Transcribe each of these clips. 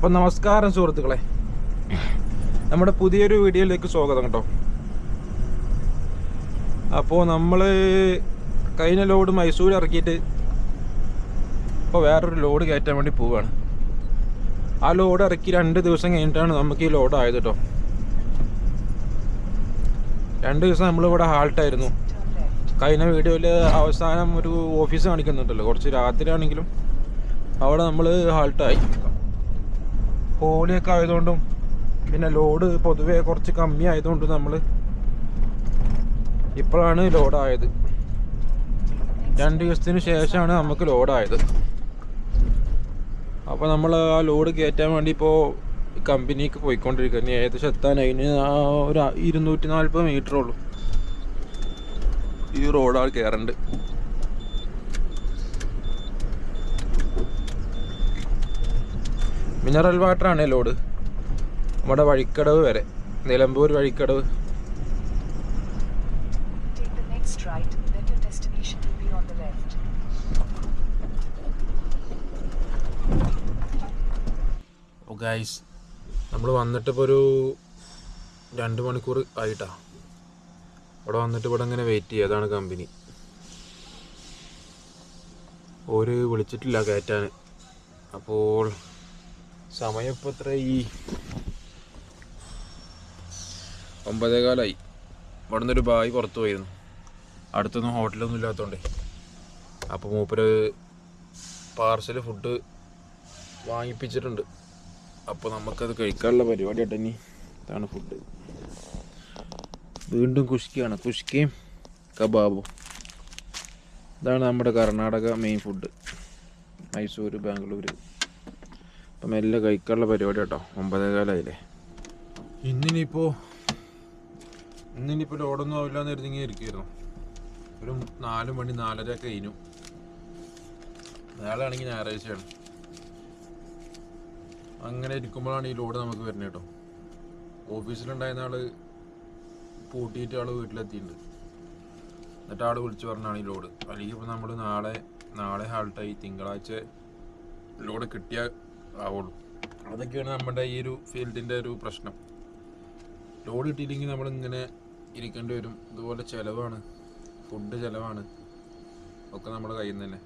അപ്പം നമസ്കാരം സുഹൃത്തുക്കളെ, നമ്മുടെ പുതിയൊരു വീഡിയോയിലേക്ക് സ്വാഗതം കേട്ടോ. അപ്പോൾ നമ്മൾ കഴിഞ്ഞ ലോഡ് മൈസൂർ ഇറക്കിയിട്ട് ഇപ്പോൾ വേറൊരു ലോഡ് കയറ്റാൻ വേണ്ടി പോവുകയാണ്. ആ ലോഡ് ഇറക്കി 2 ദിവസം കഴിഞ്ഞിട്ടാണ് നമുക്ക് ഈ ലോഡ് ആയത് കേട്ടോ. 2 ദിവസം നമ്മളിവിടെ ഹാൾട്ടായിരുന്നു. കഴിഞ്ഞ വീഡിയോയിൽ അവസാനം ഒരു ഓഫീസ് കാണിക്കുന്നുണ്ടല്ലോ, കുറച്ച് രാത്രി ആണെങ്കിലും അവിടെ നമ്മൾ ഹാൾട്ടായി. ഹോളിയൊക്കെ ആയതുകൊണ്ടും പിന്നെ ലോഡ് പൊതുവേ കുറച്ച് കമ്മി ആയതുകൊണ്ടും നമ്മൾ ഇപ്പോഴാണ് ലോഡായത്. 2 ദിവസത്തിന് ശേഷമാണ് നമുക്ക് ലോഡായത്. അപ്പോൾ നമ്മൾ ആ ലോഡ് കയറ്റാൻ വേണ്ടി ഇപ്പോൾ കമ്പനിക്ക് പോയിക്കൊണ്ടിരിക്കുക. ഏകദേശം എത്താൻ അതിന് ഒരു 240 മീറ്റർ ഉള്ളൂ. ഈ റോഡാണ് കയറേണ്ടത്. Mineral വാട്ടറാണ് load. നമ്മുടെ വഴിക്കടവ് വരെ, നിലമ്പൂർ വഴിക്കടവ്. ഓ ഗൈസ്, നമ്മൾ വന്നിട്ടിപ്പോൾ ഒരു 2 മണിക്കൂർ ആയിട്ടാ. ഇവിടെ വന്നിട്ട് ഇവിടെ ഇങ്ങനെ വെയിറ്റ് ചെയ്യുക. അതാണ് കമ്പനി. ഓര് വിളിച്ചിട്ടില്ല കയറ്റാൻ. അപ്പോൾ സമയം ഇപ്പോൾ എത്ര? ഈ 9:15. ഇവിടെ നിന്നൊരു ബായി പുറത്ത് പോയിരുന്നു. അടുത്തൊന്നും ഹോട്ടലൊന്നും ഇല്ലാത്തതുകൊണ്ടേ. അപ്പോൾ മൂപ്പര് പാർസൽ ഫുഡ് വാങ്ങിപ്പിച്ചിട്ടുണ്ട്. അപ്പോൾ നമുക്കത് കഴിക്കാനുള്ള പരിപാടി ആട്ടെ. ഇനി ഇതാണ് ഫുഡ്. വീണ്ടും കുഷ്കയാണ്. കുഷ്കയും കബാബും. ഇതാണ് നമ്മുടെ കർണാടക മെയിൻ ഫുഡ്. മൈസൂർ, ബാംഗ്ലൂർ. അപ്പം മെല്ലെ കഴിക്കാനുള്ള പരിപാടി കേട്ടോ. 9:15 ഇന്നിനിപ്പോൾ ലോഡൊന്നും ആവില്ലാന്ന് കരുതി ഇരിക്കുമായിരുന്നു. ഒരു 4 മണി 4:30 കഴിഞ്ഞു. നാളെ ആണെങ്കിൽ ഞായറാഴ്ചയാണ്. അങ്ങനെ ഇരിക്കുമ്പോഴാണ് ഈ ലോഡ് നമുക്ക് വരുന്നത് കേട്ടോ. ഓഫീസിലുണ്ടായിരുന്ന ആൾ പൂട്ടിയിട്ട് ആൾ വീട്ടിലെത്തിയിട്ടുണ്ട്. എന്നിട്ട് ആൾ വിളിച്ചു പറഞ്ഞാണ് ഈ ലോഡ്. അല്ലെങ്കിൽ ഇപ്പോൾ നമ്മൾ നാളെ ഹാൾട്ടായി തിങ്കളാഴ്ച ലോഡ് കിട്ടിയാൽ ആവുള്ളൂ. അതൊക്കെയാണ് നമ്മുടെ ഈ ഒരു ഫീൽഡിൻ്റെ ഒരു പ്രശ്നം. ലോഡ് കിട്ടിയില്ലെങ്കിൽ നമ്മളിങ്ങനെ ഇരിക്കേണ്ടി വരും. ഇതുപോലെ ചിലവാണ്, ഫുഡ് ചിലവാണ്, ഒക്കെ നമ്മുടെ കയ്യിൽ നിന്ന് തന്നെ.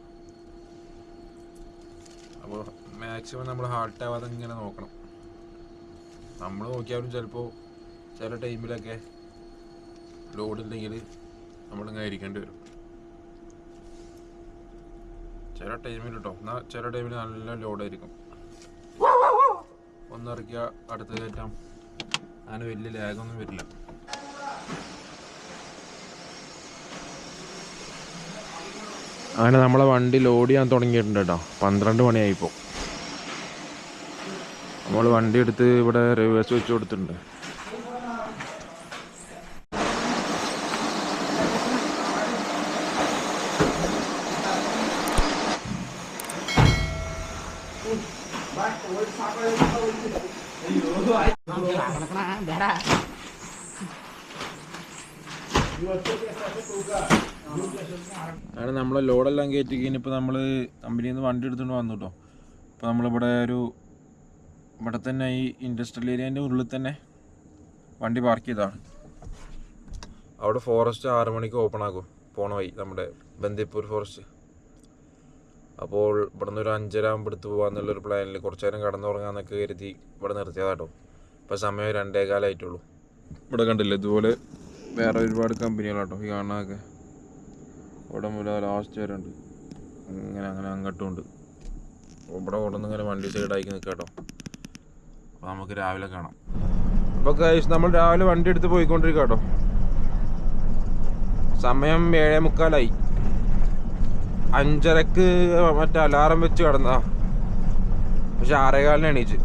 അപ്പോൾ മാക്സിമം നമ്മൾ ഹാൾട്ടാവാതെ ഇങ്ങനെ നോക്കണം. നമ്മൾ നോക്കിയാലും ചിലപ്പോൾ ചില ടൈമിലൊക്കെ ലോഡില്ലെങ്കിൽ നമ്മളിങ്ങനെ ഇരിക്കേണ്ടി വരും. ചില ടൈമിൽ കേട്ടോ. എന്നാൽ ചില ടൈമിൽ നല്ല ലോഡായിരിക്കും. ഒന്നിറക്കിയ അടുത്ത് കയറ്റാം. അങ്ങനെ വലിയ ലാഗൊന്നും വരില്ല. അങ്ങനെ നമ്മളെ വണ്ടി ലോഡ് ചെയ്യാൻ തുടങ്ങിയിട്ടുണ്ട് കേട്ടോ. 12 മണിയായിപ്പോൾ. നമ്മൾ വണ്ടി എടുത്ത് ഇവിടെ റിവേഴ്സ് വെച്ച് കൊടുത്തിട്ടുണ്ട്. അങ്ങനെ നമ്മളെ ലോഡെല്ലാം കയറ്റി കഴിഞ്ഞപ്പോൾ നമ്മൾ കമ്പനിയിൽ നിന്ന് വണ്ടി എടുത്തുകൊണ്ട് വന്നു കേട്ടോ. അപ്പോൾ നമ്മളിവിടെ ഇവിടെ തന്നെ ഈ ഇൻഡസ്ട്രിയൽ ഏരിയൻ്റെ ഉള്ളിൽ തന്നെ വണ്ടി പാർക്ക് ചെയ്തതാണ്. അവിടെ ഫോറസ്റ്റ് 6 മണിക്ക് ഓപ്പൺ ആക്കും. പോണ വഴി നമ്മുടെ ബന്ദിപ്പൂർ ഫോറസ്റ്റ്. അപ്പോൾ ഇവിടെ നിന്ന് ഒരു 5:30 ആകുമ്പോൾ എടുത്ത് പോകാമെന്നുള്ളൊരു പ്ലാനിൽ കുറച്ച് നേരം കടന്നുറങ്ങാമെന്നൊക്കെ കരുതി ഇവിടെ നിർത്തിയതാട്ടോ. ഇപ്പോൾ സമയം 2:15 ഇവിടെ കണ്ടില്ല, ഇതുപോലെ വേറെ ഒരുപാട് കമ്പനികളാട്ടോ ഈ കാണാനൊക്കെ. ഇവിടെ മുതൽ ലാസ്റ്റ് വരെ ഉണ്ട്. അങ്ങനെ അങ്ങോട്ടും ഉണ്ട്. ഇവിടെ കൊണ്ടുവന്നിങ്ങനെ വണ്ടി സൈഡാക്കി നിൽക്കാം കേട്ടോ. അപ്പോൾ നമുക്ക് രാവിലെ കാണാം. അപ്പോൾ ഗൈസ്, നമ്മൾ രാവിലെ വണ്ടി എടുത്ത് പോയിക്കൊണ്ടിരിക്കുക കേട്ടോ. സമയം 7:45. 5:30 മറ്റേ അലാറം വെച്ച് കിടന്നതാ. പക്ഷെ 6:15 എണീച്ച്.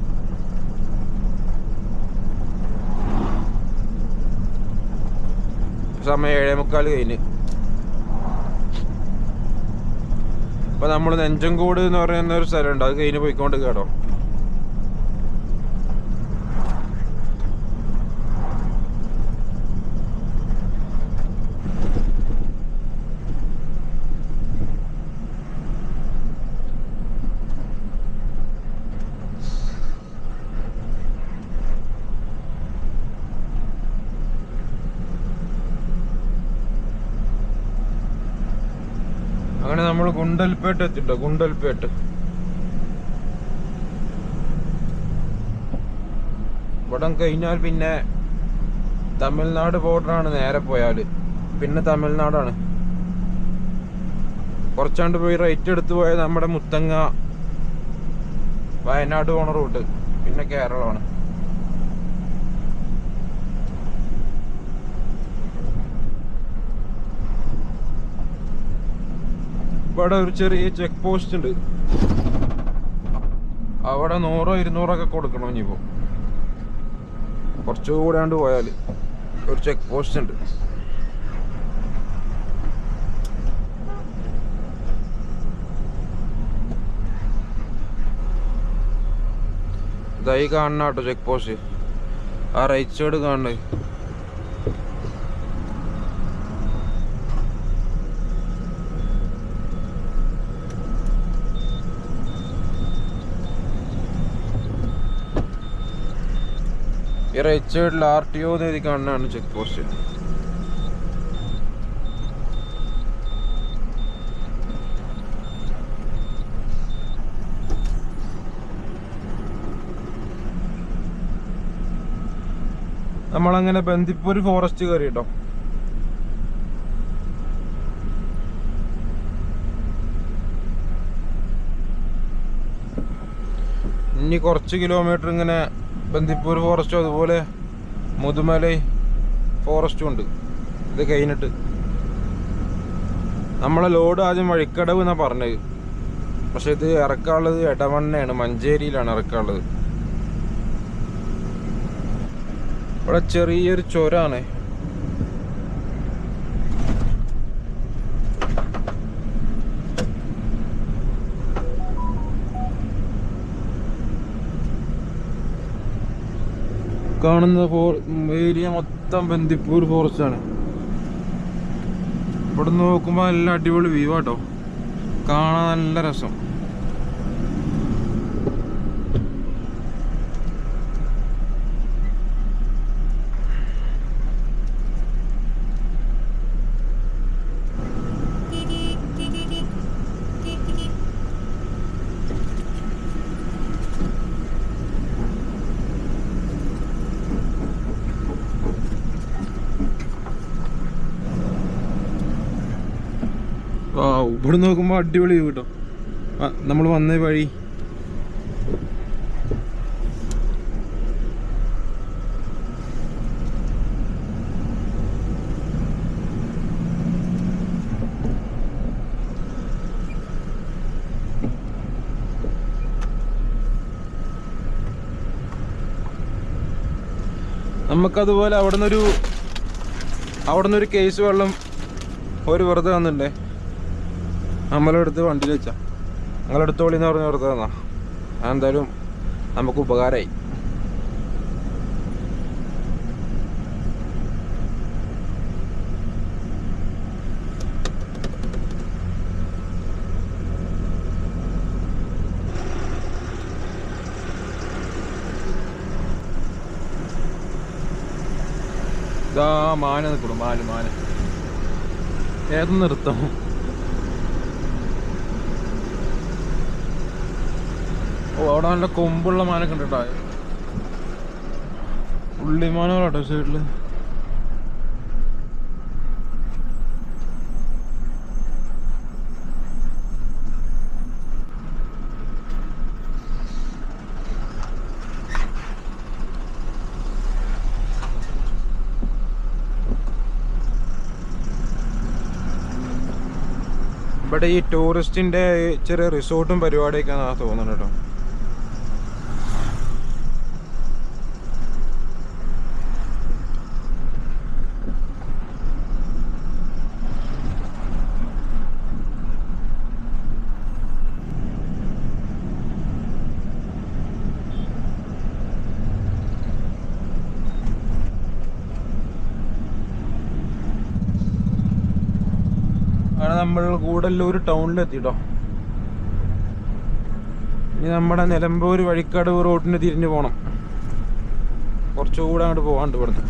സമയം 7:45 കഴിഞ്ഞ്. അപ്പോൾ നമ്മൾ നെഞ്ചങ്കോട് എന്ന് പറയുന്ന ഒരു സ്ഥലമുണ്ട്. അത് കഴിഞ്ഞ് പോയിക്കൊണ്ട് കേട്ടോ. നമ്മൾ ഗുണ്ടൽപേട്ട് എത്തിട്ടോ. ഗുണ്ടൽപേട്ട് ഇവിടെ കഴിഞ്ഞാൽ പിന്നെ തമിഴ്നാട് ബോർഡറാണ്. നേരെ പോയാല് പിന്നെ തമിഴ്നാടാണ്. കുറച്ചാണ്ട് പോയി റൈറ്റ് എടുത്ത് പോയാൽ നമ്മുടെ മുത്തങ്ങ വയനാട് പോണ റൂട്ട്, പിന്നെ കേരളമാണ്. ഇവിടെ ഒരു ചെറിയ ചെക്ക് പോസ്റ്റ് ഉണ്ട്. അവിടെ 100-200 കൊടുക്കണം. ഇനിയിപ്പോ കുറച്ചുകൂടെ ആണ്ട് പോയാൽ ഒരു ചെക്ക് പോസ്റ്റ് ഉണ്ട്. ഇതായി കാണുന്ന കേട്ടോ ചെക്ക് പോസ്റ്റ്. ആ റൈറ്റ് സൈഡ് കാണണേ. ഈ റൈറ്റ് സൈഡിൽ RTO എഴുതി കാണുന്നതാണ് ചെക്ക് പോസ്റ്റ്. നമ്മളങ്ങനെ ബന്ദിപ്പൂർ ഫോറസ്റ്റ് കയറി കേട്ടോ. ഇനി കുറച്ച് കിലോമീറ്റർ ഇങ്ങനെ ബന്ദിപ്പൂർ ഫോറസ്റ്റും അതുപോലെ മുതുമലൈ ഫോറസ്റ്റും ഉണ്ട്. ഇത് കഴിഞ്ഞിട്ട് നമ്മളെ ലോഡ് ആദ്യം വഴിക്കടവ് എന്നാണ് പറഞ്ഞത്. പക്ഷെ ഇത് ഇറക്കാനുള്ളത് എടവണ്ണയാണ്, മഞ്ചേരിയിലാണ് ഇറക്കാനുള്ളത്. ഇവിടെ ചെറിയൊരു ചുരമാണ്. കാണുന്ന ഏരിയ മൊത്തം ബന്ദിപ്പൂർ ഫോറസ്റ്റ് ആണ്. ഇവിടെ നോക്കുമ്പോൾ നല്ല അടിപൊളി വ്യൂ ആട്ടോ, കാണാൻ നല്ല രസം. ഇവിടെ നോക്കുമ്പോൾ അടിപൊളി വ്യൂ കേട്ടോ. നമ്മൾ വന്ന വഴി നമുക്കതുപോലെ അവിടെ നിന്നൊരു കേസ് വെള്ളം ഒരു വെറുതെ വന്നിട്ടുണ്ടേ. നമ്മളെടുത്ത് വണ്ടിയിൽ വെച്ചാ ഞങ്ങളെടുത്തോളിന്ന് പറഞ്ഞ് വെറുതെ തന്നാ. അതെന്തായാലും നമുക്ക് ഉപകാരമായി. ഇതാ മാന നിൽക്കണം. മാന് ഏത് നിർത്തം. ഓ അവിടെ നല്ല കൊമ്പുള്ള മാനൊക്കെ ഉണ്ട് കേട്ടോ. ഉള്ളിമാനോട്ടോ സൈഡില്. ഇവിടെ ഈ ടൂറിസ്റ്റിന്റെ ചെറിയ റിസോർട്ടും പരിപാടിയൊക്കെയാണെന്നാണ് തോന്നുന്നത് കേട്ടോ. അങ്ങനെ നമ്മൾ കൂടല്ലൂർ ടൗണിലെത്തിട്ടോ. ഇനി നമ്മുടെ നിലമ്പൂർ വഴിക്കടവ് റോഡിന് തിരിഞ്ഞു പോകണം. കുറച്ചുകൂടെ അങ്ങോട്ട് പോകാണ്ട് ഇവിടുന്ന്.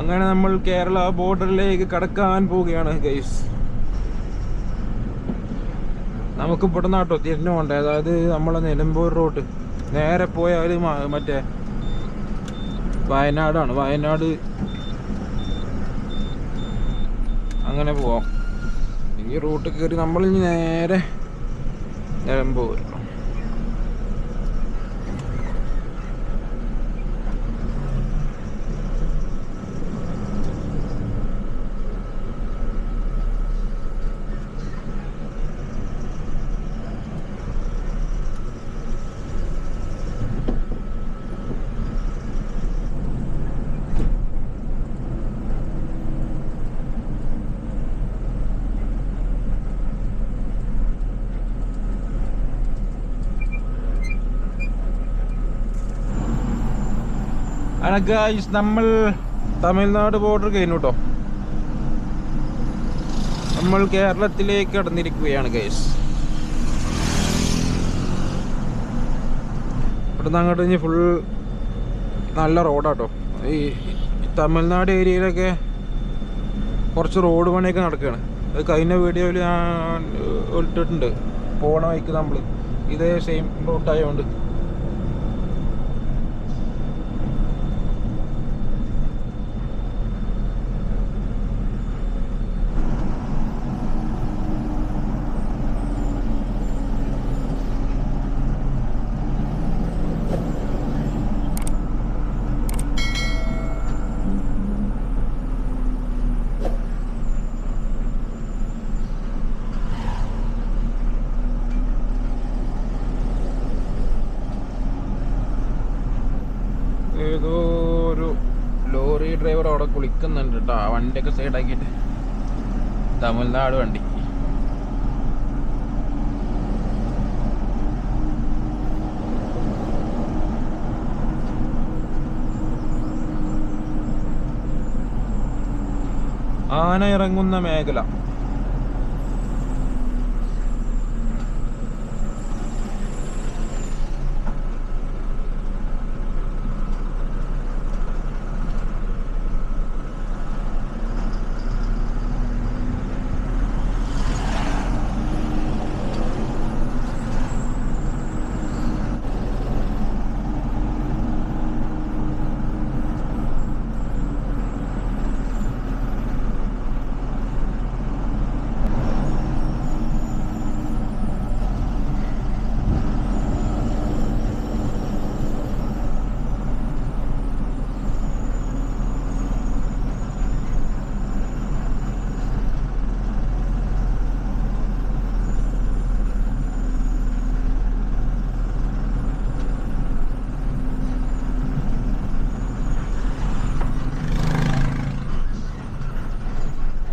അങ്ങനെ നമ്മൾ കേരള ബോർഡറിലേക്ക് കടക്കാൻ പോവുകയാണ് ഗൈസ്. നമുക്ക് ഇവിടെ നാട്ടോ തിരിഞ്ഞു പോകണ്ടേ, അതായത് നമ്മളെ നിലമ്പൂർ റൂട്ട് നേരെ പോയാൽ മറ്റേ വയനാടാണ്. വയനാട് അങ്ങനെ പോവാം. ഈ റൂട്ട് കയറി നമ്മൾ നേരെ നിലമ്പൂർ. ഗൈസ് നമ്മൾ തമിഴ്നാട് ബോർഡർ കഴിഞ്ഞു കേട്ടോ. നമ്മൾ കേരളത്തിലേക്ക് കടന്നിരിക്കുകയാണ് ഗൈസ്. ഇവിടുന്ന് അങ്ങോട്ട് ഇനി ഫുൾ നല്ല റോഡാട്ടോ. ഈ തമിഴ്നാട് ഏരിയയിലൊക്കെ കുറച്ച് റോഡ് പണിയൊക്കെ നടക്കുകയാണ്. അത് കഴിഞ്ഞ വീഡിയോയിൽ ഞാൻ ഇട്ടിട്ടുണ്ട്. പോണ വഴിക്ക് നമ്മൾ ഇതേ സെയിം റൂട്ടായതുകൊണ്ട് ഏതോ ഒരു ലോറി ഡ്രൈവർ അവിടെ കുളിക്കുന്നുണ്ട് കേട്ടോ. ആ വണ്ടിയൊക്കെ സൈഡാക്കിയിട്ട് തമിഴ്നാട് വണ്ടി. ആന ഇറങ്ങുന്ന മേഖല.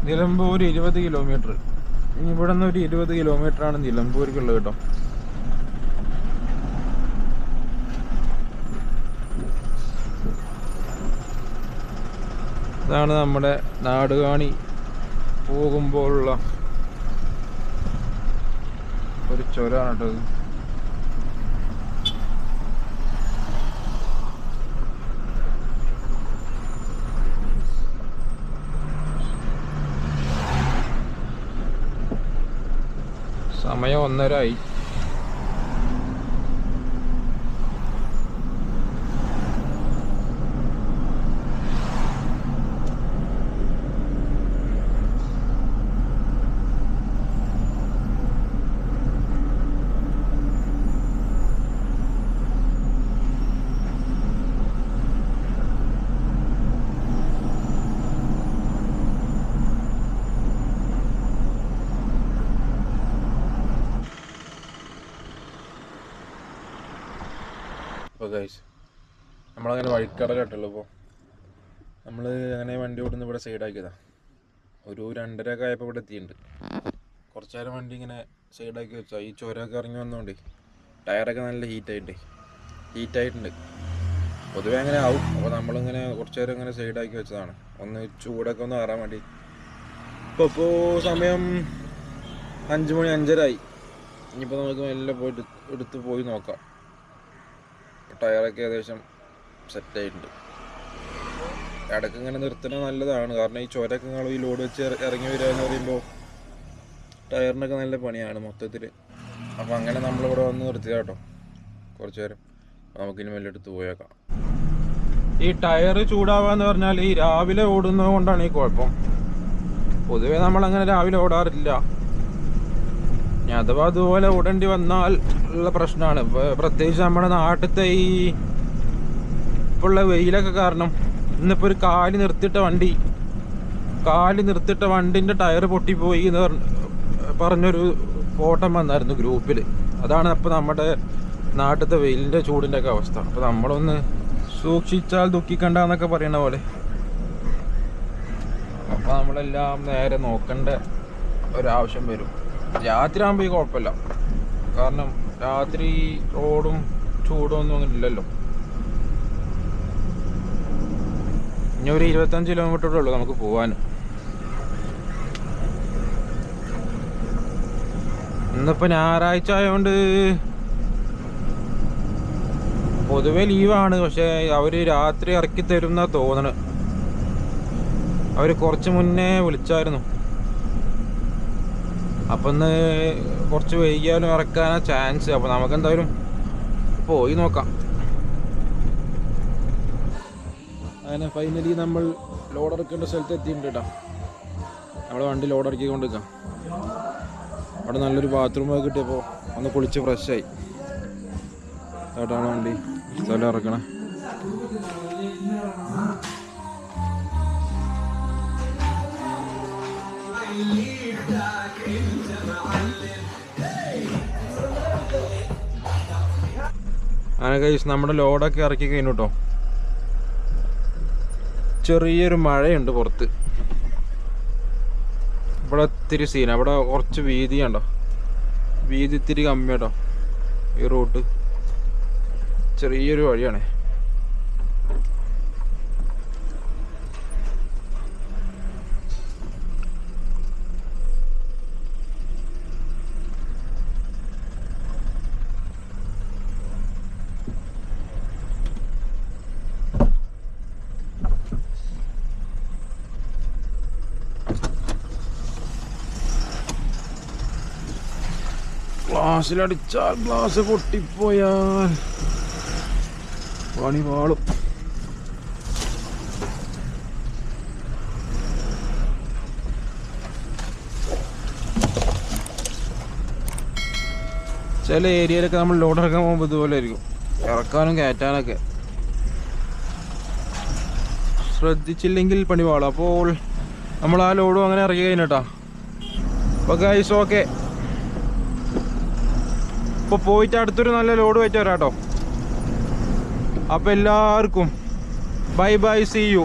നിലമ്പൂർ 20 കിലോമീറ്റർ. ഇവിടെ നിന്ന് ഒരു 20 കിലോമീറ്ററാണ് നിലമ്പൂർക്കുള്ളത് കേട്ടോ. ഇതാണ് നമ്മുടെ നാടുകാണി പോകുമ്പോഴുള്ള ഒരു ചുരമാണ് കേട്ടോ. സമയം 1:30 ആയി. അപ്പോൾ ഗൈസ് നമ്മളങ്ങനെ വഴിക്കടലായിട്ടുള്ളൂ. ഇപ്പോൾ നമ്മൾ അങ്ങനെ വണ്ടി ഓടുന്ന ഇവിടെ സൈഡാക്കിയതാണ്. ഒരു 2:30 ഒക്കെ ആയപ്പോൾ ഇവിടെ എത്തിയിട്ടുണ്ട്. കുറച്ച് നേരം വണ്ടി ഇങ്ങനെ സൈഡാക്കി വെച്ചാൽ ഈ ചുരമൊക്കെ ഇറങ്ങി വന്നുകൊണ്ട് ടയറൊക്കെ നല്ല ഹീറ്റായിട്ടുണ്ട്. പൊതുവേ അങ്ങനെ ആവും. അപ്പോൾ നമ്മളിങ്ങനെ കുറച്ച് നേരം ഇങ്ങനെ സൈഡാക്കി വെച്ചതാണ്, ഒന്ന് ചൂടൊക്കെ ഒന്ന് കയറാൻ വേണ്ടി. ഇപ്പോൾ സമയം 5 മണി 5:30 ആയി. ഇനിയിപ്പോൾ നമുക്ക് മെല്ലെ എടുത്ത് പോയി നോക്കാം. ടയറൊക്കെ ഏകദേശം സെറ്റായിട്ടുണ്ട്. ഇടയ്ക്ക് ഇങ്ങനെ നിർത്തുന്നത് നല്ലതാണ്. കാരണം ഈ ചുരമൊക്കെ നിങ്ങൾ ഈ ലോഡ് വെച്ച് ഇറങ്ങി വരിക എന്ന് പറയുമ്പോൾ ടയറിനൊക്കെ നല്ല പണിയാണ് മൊത്തത്തിൽ. അപ്പോൾ അങ്ങനെ നമ്മളിവിടെ വന്ന് നിർത്തിയതാ കേട്ടോ കുറച്ച് നേരം. നമുക്കിനി മെല്ലെ എടുത്ത് പോയേക്കാം. ഈ ടയർ ചൂടാവാന്ന് പറഞ്ഞാൽ ഈ രാവിലെ ഓടുന്നത് കൊണ്ടാണ് ഈ കുഴപ്പം. പൊതുവേ നമ്മളങ്ങനെ രാവിലെ ഓടാറില്ല. ഇനി അഥവാ അതുപോലെ ഓടേണ്ടി വന്നാൽ ഉള്ള പ്രശ്നമാണ്. പ്രത്യേകിച്ച് നമ്മുടെ നാട്ടിലത്തെ ഈ ഇപ്പോൾ ഉള്ള വെയിലൊക്കെ കാരണം. ഇന്നിപ്പോൾ ഒരു കാല് നിർത്തിയിട്ട വണ്ടിൻ്റെ ടയർ പൊട്ടിപ്പോയി എന്ന് പറഞ്ഞൊരു ഫോട്ടോ വന്നായിരുന്നു ഗ്രൂപ്പിൽ. അതാണ് അപ്പോൾ നമ്മുടെ നാട്ടിലത്തെ വെയിലിൻ്റെ ചൂടിൻ്റെ ഒക്കെ അവസ്ഥ. അപ്പോൾ നമ്മളൊന്ന് സൂക്ഷിച്ചാൽ ദുഃഖിക്കണ്ട എന്നൊക്കെ പറയുന്ന പോലെ. അപ്പോൾ നമ്മളെല്ലാം നേരെ നോക്കേണ്ട ഒരാവശ്യം വരും. രാത്രി ആകുമ്പോൾ ഈ കുഴപ്പമില്ല, കാരണം രാത്രി റോഡും ചൂടും ഒന്നും ഇല്ലല്ലോ. ഇനി ഒരു 25 കിലോമീറ്ററേ ഉള്ളൂ നമുക്ക് പോകാൻ. ഇന്നിപ്പോൾ ഞായറാഴ്ച ആയതുകൊണ്ട് പൊതുവെ ലീവാണ്. പക്ഷേ അവർ രാത്രി ഇറക്കി തരും എന്നാ തോന്നണത്. അവർ കുറച്ച് മുന്നേ വിളിച്ചായിരുന്നു. അപ്പം ഇന്ന് കുറച്ച് വൈകിയാലും ഇറക്കാനാ ചാൻസ്. അപ്പോൾ നമുക്കെന്തായാലും പോയി നോക്കാം. അങ്ങനെ ഫൈനലി നമ്മൾ ലോഡ് ഇറക്കേണ്ട സ്ഥലത്ത് എത്തിയിട്ടുണ്ട് കേട്ടോ. നമ്മൾ വണ്ടി ലോഡ് ഇറക്കിക്കൊണ്ടിരിക്കാം. അവിടെ നല്ലൊരു ബാത്റൂമൊക്കെ കിട്ടിയപ്പോൾ ഒന്ന് കുളിച്ച് ഫ്രഷായി. കേട്ടാണ് വണ്ടി സ്ഥലം ഇറക്കണേ. അങ്ങനെ കഴിച്ച് നമ്മുടെ ലോഡൊക്കെ ഇറക്കി കഴിഞ്ഞു കേട്ടോ. ചെറിയൊരു മഴയുണ്ട് പുറത്ത്. ഇവിടെ ഇത്തിരി സീന. അവിടെ കുറച്ച് വീതി ഉണ്ടോ, വീതി ഇത്തിരി കമ്മി കേട്ടോ. ഈ റൂട്ട് ചെറിയൊരു വഴിയാണ്. ഗ്ലാസ്സിലടിച്ചാൽ ഗ്ലാസ് പൊട്ടിപ്പോയാൽ പണി പാളും. ചില ഏരിയയിലൊക്കെ നമ്മൾ ലോഡ് ഇറക്കാൻ പോകുമ്പോൾ ഇതുപോലെ ആയിരിക്കും, ഇറക്കാനും കയറ്റാനൊക്കെ. ശ്രദ്ധിച്ചില്ലെങ്കിൽ പണി പാളും. അപ്പോൾ നമ്മൾ ആ ലോഡും അങ്ങനെ ഇറക്കി കഴിഞ്ഞിട്ടാ. അപ്പോൾ ഗൈസ് ഓക്കെ, ഇപ്പോൾ പോയിട്ട് അടുത്തൊരു നല്ല ലോഡ് വെച്ച് വരാം കേട്ടോ. അപ്പോൾ എല്ലാവർക്കും ബൈ ബൈ, സീ യു.